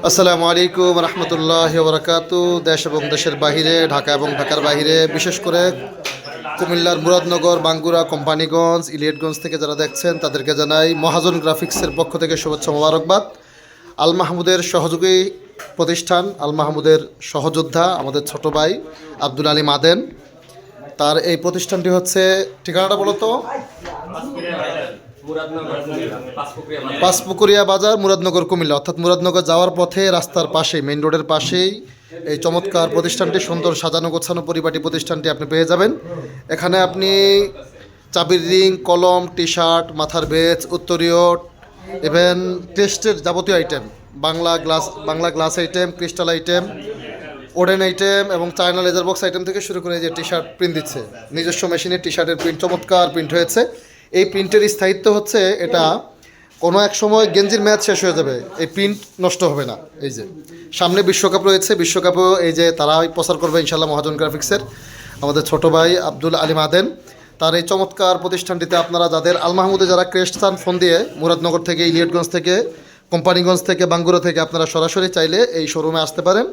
আসসালামু আলাইকুম রহমতুল্লাহ বরকাতু। দেশ এবং দেশের বাহিরে, ঢাকা এবং ঢাকার বাহিরে, বিশেষ করে কুমিল্লার মুরাদনগর, বাঙ্গুরা, কোম্পানিগঞ্জ, ইলিয়টগঞ্জ থেকে যারা দেখছেন তাদেরকে জানাই মহাজন গ্রাফিক্সের পক্ষ থেকে শুভেচ্ছা মোবারকবাদ। আল মাহমুদের সহযোগী প্রতিষ্ঠান, আল মাহমুদের সহযোদ্ধা আমাদের ছোট ভাই আব্দুল আলী মাদেন। তার এই প্রতিষ্ঠানটি হচ্ছে, ঠিকানাটা বলো তো? পাঁচপুকুরিয়া বাজার, মুরাদনগর, কুমিল্লা। অর্থাৎ মুরাদনগর যাওয়ার পথে রাস্তার পাশেই, মেইন রোডের পাশেই এই চমৎকার প্রতিষ্ঠানটি, সুন্দর সাজানো গোছানো পরিপাটি প্রতিষ্ঠানটি আপনি পেয়ে যাবেন। এখানে আপনি চাবির রিং, কলম, টি শার্ট, মাথার বেজ, উত্তরীয়, ইভেন টেস্টের যাবতীয় item, Bangla glass item, crystal item, wooden item এবং চায়না লেজার বক্স আইটেম থেকে শুরু করে যে টি শার্ট প্রিন্ট দিচ্ছে, নিজস্ব মেশিনে টি শার্টের প্রিন্ট, চমৎকার প্রিন্ট হয়েছে। এই প্রিন্টের স্থায়িত্ব হচ্ছে, এটা কোনো এক সময় গেঞ্জির ম্যাচ শেষ হয়ে যাবে, এই প্রিন্ট নষ্ট হবে না। এই যে সামনে বিশ্বকাপ রয়েছে, বিশ্বকাপেও এই যে তারাই প্রচার করবে ইনশাল্লাহ মহাজন গ্রাফিক্সের আমাদের ছোট ভাই আব্দুল আলী মাদেন। তার এই চমৎকার প্রতিষ্ঠানটিতে আপনারা যাদের আল মাহমুদে যারা ক্রেস্ট চান, ফোন দিয়ে মুরাদনগর থেকে, ইলিয়টগঞ্জ থেকে, কোম্পানিগঞ্জ থেকে, বাঙ্গুরা থেকে আপনারা সরাসরি চাইলে এই শোরুমে আসতে পারেন।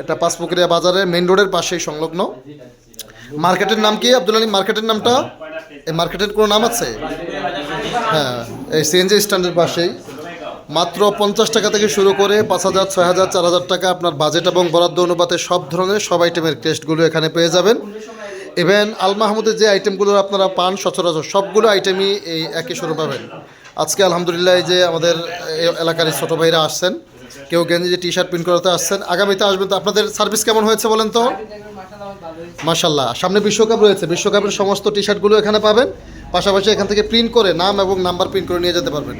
এটা পাঁচপুকুরিয়া বাজারের মেইন রোডের পাশেই সংলগ্ন। মার্কেটের নাম কি আব্দুল আলী? মার্কেটের নামটা, এই মার্কেটের কোনো নাম আছে? হ্যাঁ, এই সিএনজি স্ট্যান্ডের পাশেই। মাত্র 50 টাকা থেকে শুরু করে 5,000, 6,000, 4,000 টাকা আপনার বাজেট এবং বরাদ্দ অনুপাতে সব ধরনের সব আইটেমের টেস্টগুলো এখানে পেয়ে যাবেন। ইভেন আল মাহমুদের যে আইটেমগুলো আপনারা পান সচরাচর, সবগুলো আইটেমই এই একই শুরু পাবেন। আজকে আলহামদুলিল্লাহ এই যে আমাদের এলাকার ছোটো ভাইরা আসছেন, কেউ গেঞ্জি টি শার্ট প্রিন্ট করাতে আসছেন, আগামীতে আসবেন। তো আপনাদের সার্ভিস কেমন হয়েছে বলেন তো? মাশাল্লাহ। সামনে বিশ্বকাপ রয়েছে, বিশ্বকাপের সমস্ত টি শার্টগুলো এখানে পাবেন। পাশাপাশি এখান থেকে প্রিন্ট করে নাম এবং নাম্বার প্রিন্ট করে নিয়ে যেতে পারবেন।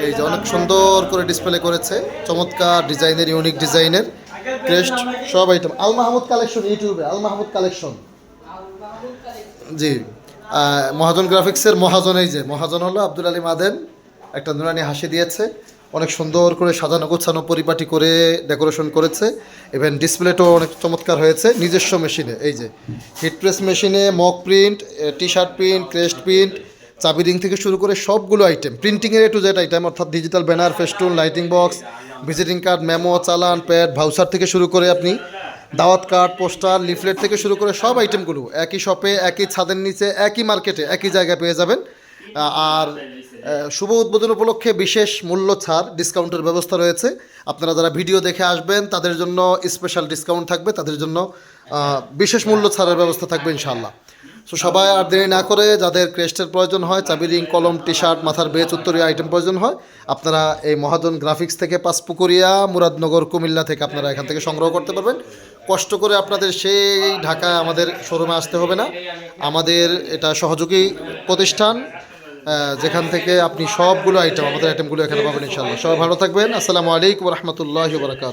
এই যে অনেক সুন্দর করে ডিসপ্লে করেছে, চমৎকার ডিজাইনের, ইউনিক ডিজাইনের ক্রেস্ট সব আইটেম। আল মাহমুদ কালেকশন, ইউটিউবে আল মাহমুদ কালেকশন। জি, মহাজন গ্রাফিক্সের মহাজন, এই যে মহাজন হলো আব্দুল আলী মাদেন। একটা নুরানি হাসি দিয়েছে, অনেক সুন্দর করে সাজানো গোছানো পরিপাটি করে ডেকোরেশন করেছে। ইভেন ডিসপ্লেটাও অনেক চমৎকার হয়েছে, নিজস্ব মেশিনে। এই যে হিট প্রেস মেশিনে mock print, T shirt print, crest print, চাবি রিং থেকে শুরু করে সবগুলো আইটেম, প্রিন্টিংয়ের টু জেড আইটেম, অর্থাৎ digital banner, festoon, lighting box, visiting card, memo, চালান, প্যাড, ভাউচার থেকে শুরু করে আপনি দাওয়াত কার্ড, পোস্টার, লিফলেট থেকে শুরু করে সব আইটেমগুলো একই শপে, একই ছাদের নিচে, একই মার্কেটে, একই জায়গায় পেয়ে যাবেন। আর শুভ উদ্বোধন উপলক্ষে বিশেষ মূল্য ছাড়, ডিসকাউন্টের ব্যবস্থা রয়েছে। আপনারা যারা ভিডিও দেখে আসবেন তাদের জন্য স্পেশাল ডিসকাউন্ট থাকবে, তাদের জন্য বিশেষ মূল্য ছাড়ের ব্যবস্থা থাকবে ইনশাআল্লাহ। সো সবাই আর দেরি না করে, যাদের ক্রেস্টের প্রয়োজন হয়, চাবি রিং, কলম, টি শার্ট, মাথার বেজ, উত্তরীয় আইটেম প্রয়োজন হয়, আপনারা এই মহাজন গ্রাফিক্স থেকে, পাঁচপুকুরিয়া, মুরাদনগর, কুমিল্লা থেকে আপনারা এখান থেকে সংগ্রহ করতে পারবেন। কষ্ট করে আপনাদের সেই ঢাকায় আমাদের শোরুমে আসতে হবে না। আমাদের এটা সহযোগী প্রতিষ্ঠান, যেখান থেকে আপনি সবগুলো আইটেম, আমাদের আইটেমগুলো এখানে পাবেন ইনশাআল্লাহ। সবাই ভালো থাকবেন। আসসালামু আলাইকুম রহমতুল্লাহি ওয়া বারাকাতুহু।